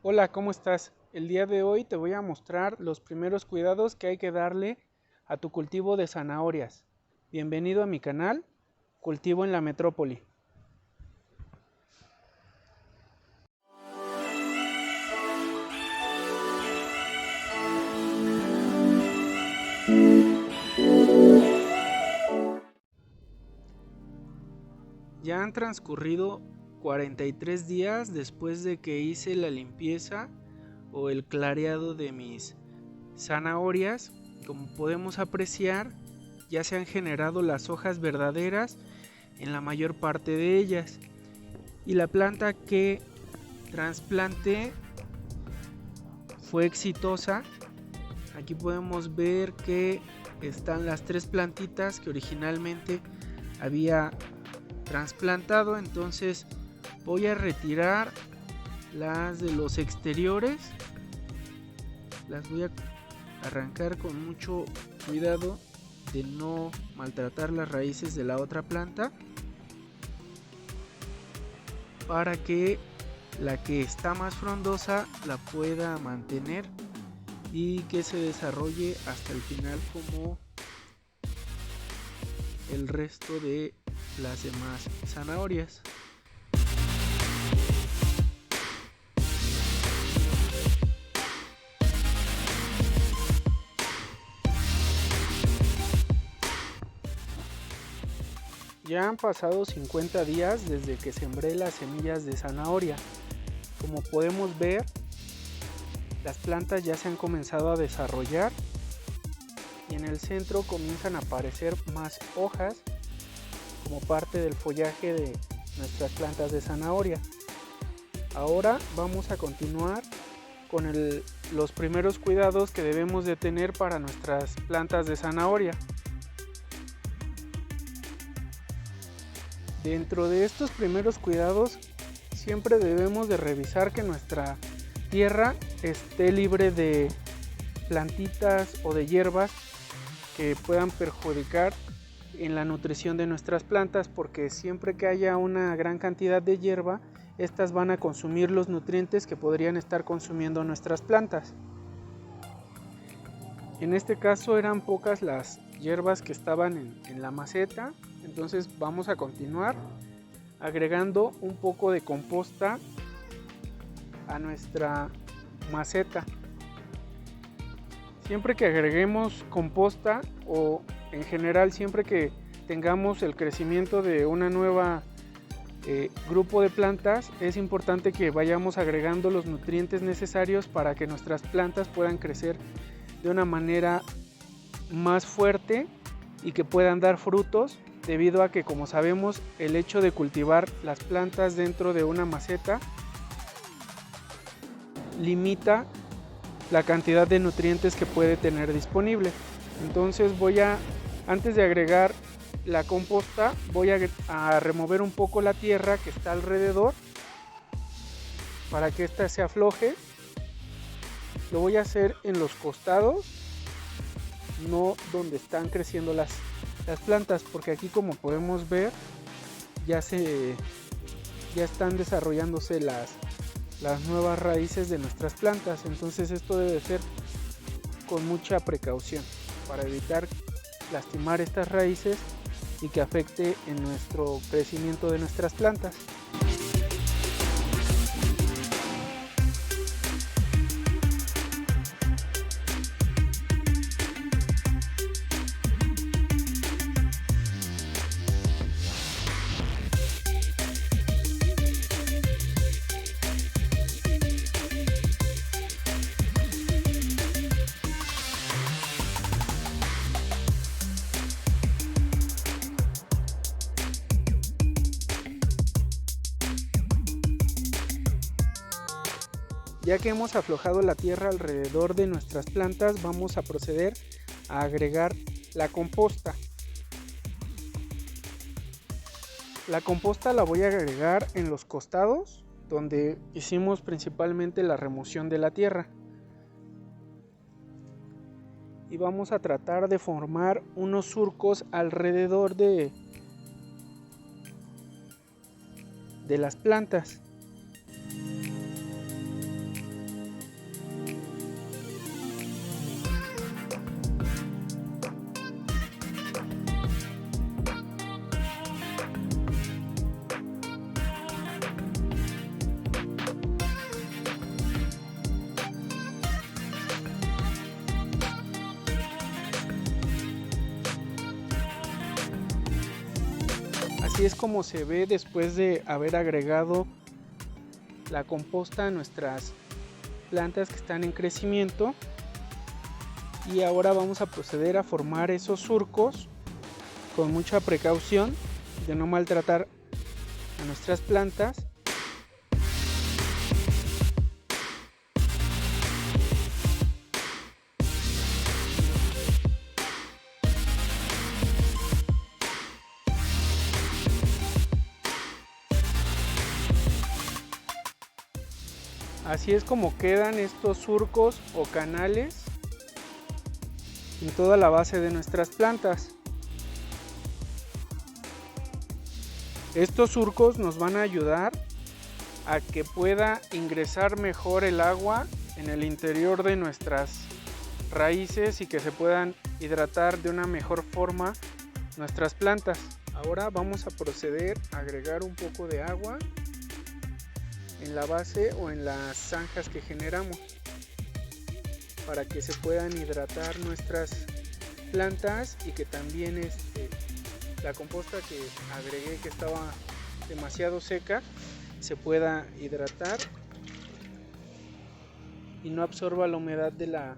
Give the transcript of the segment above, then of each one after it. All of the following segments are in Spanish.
Hola, ¿cómo estás? El día de hoy te voy a mostrar los primeros cuidados que hay que darle a tu cultivo de zanahorias. Bienvenido a mi canal, Cultivo en la Metrópoli. Ya han transcurrido 43 días después de que hice la limpieza o el clareado de mis zanahorias. Como podemos apreciar, ya se han generado las hojas verdaderas en la mayor parte de ellas. Y la planta que trasplanté fue exitosa. Aquí podemos ver que están las tres plantitas que originalmente había trasplantado. Entonces voy a retirar las de los exteriores. Las voy a arrancar con mucho cuidado de no maltratar las raíces de la otra planta, para que la que está más frondosa la pueda mantener y que se desarrolle hasta el final como el resto de las demás zanahorias. Ya han pasado 50 días desde que sembré las semillas de zanahoria. Como podemos ver, las plantas ya se han comenzado a desarrollar y en el centro comienzan a aparecer más hojas como parte del follaje de nuestras plantas de zanahoria. Ahora vamos a continuar con los primeros cuidados que debemos de tener para nuestras plantas de zanahoria. Dentro de estos primeros cuidados siempre debemos de revisar que nuestra tierra esté libre de plantitas o de hierbas que puedan perjudicar en la nutrición de nuestras plantas, porque siempre que haya una gran cantidad de hierba, estas van a consumir los nutrientes que podrían estar consumiendo nuestras plantas. En este caso eran pocas las hierbas que estaban en la maceta, entonces vamos a continuar agregando un poco de composta a nuestra maceta. Siempre que agreguemos composta, o en general siempre que tengamos el crecimiento de una nueva grupo de plantas, es importante que vayamos agregando los nutrientes necesarios para que nuestras plantas puedan crecer de una manera más fuerte y que puedan dar frutos, debido a que, como sabemos, el hecho de cultivar las plantas dentro de una maceta limita la cantidad de nutrientes que puede tener disponible. Entonces antes de agregar la composta, voy a remover un poco la tierra que está alrededor para que ésta se afloje. Lo voy a hacer en los costados, no donde están creciendo las plantas, porque aquí, como podemos ver, ya están desarrollándose las nuevas raíces de nuestras plantas. Entonces esto debe ser con mucha precaución para evitar lastimar estas raíces y que afecte en nuestro crecimiento de nuestras plantas. Ya que hemos aflojado la tierra alrededor de nuestras plantas, vamos a proceder a agregar la composta. La composta la voy a agregar en los costados, donde hicimos principalmente la remoción de la tierra. Y vamos a tratar de formar unos surcos alrededor de las plantas. Así es como se ve después de haber agregado la composta a nuestras plantas que están en crecimiento. Y ahora vamos a proceder a formar esos surcos con mucha precaución de no maltratar a nuestras plantas. Así es como quedan estos surcos o canales en toda la base de nuestras plantas. Estos surcos nos van a ayudar a que pueda ingresar mejor el agua en el interior de nuestras raíces y que se puedan hidratar de una mejor forma nuestras plantas. Ahora vamos a proceder a agregar un poco de agua en la base o en las zanjas que generamos para que se puedan hidratar nuestras plantas y que también la composta que agregué, que estaba demasiado seca, se pueda hidratar y no absorba la humedad de la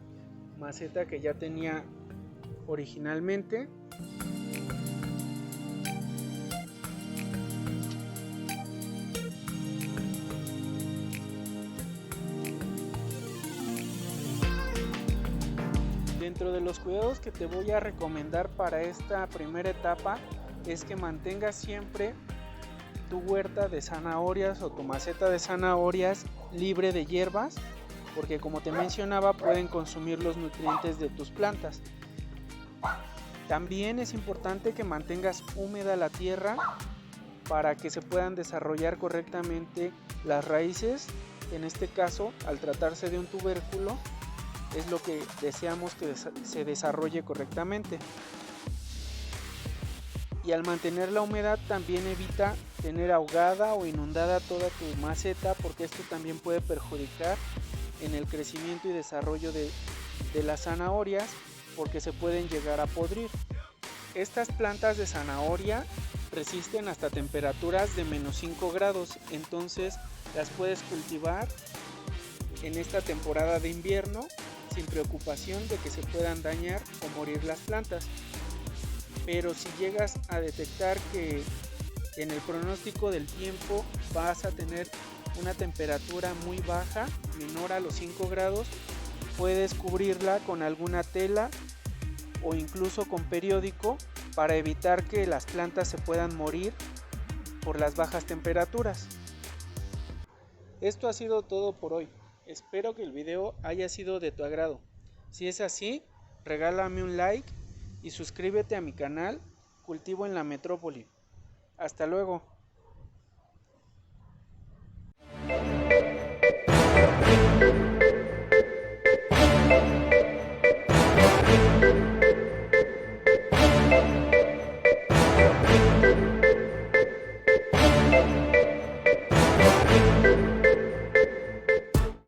maceta que ya tenía originalmente. Dentro de los cuidados que te voy a recomendar para esta primera etapa es que mantengas siempre tu huerta de zanahorias o tu maceta de zanahorias libre de hierbas, porque como te mencionaba pueden consumir los nutrientes de tus plantas. También es importante que mantengas húmeda la tierra para que se puedan desarrollar correctamente las raíces. En este caso, al tratarse de un tubérculo, es lo que deseamos que se desarrolle correctamente. Y al mantener la humedad también evita tener ahogada o inundada toda tu maceta, porque esto también puede perjudicar en el crecimiento y desarrollo de las zanahorias, porque se pueden llegar a podrir. Estas plantas de zanahoria resisten hasta temperaturas de -5 grados, entonces las puedes cultivar en esta temporada de invierno sin preocupación de que se puedan dañar o morir las plantas. Pero si llegas a detectar que en el pronóstico del tiempo vas a tener una temperatura muy baja, menor a los 5 grados, puedes cubrirla con alguna tela o incluso con periódico para evitar que las plantas se puedan morir por las bajas temperaturas. Esto ha sido todo por hoy. Espero que el video haya sido de tu agrado. Si es así, regálame un like y suscríbete a mi canal Cultivo en la Metrópoli. Hasta luego.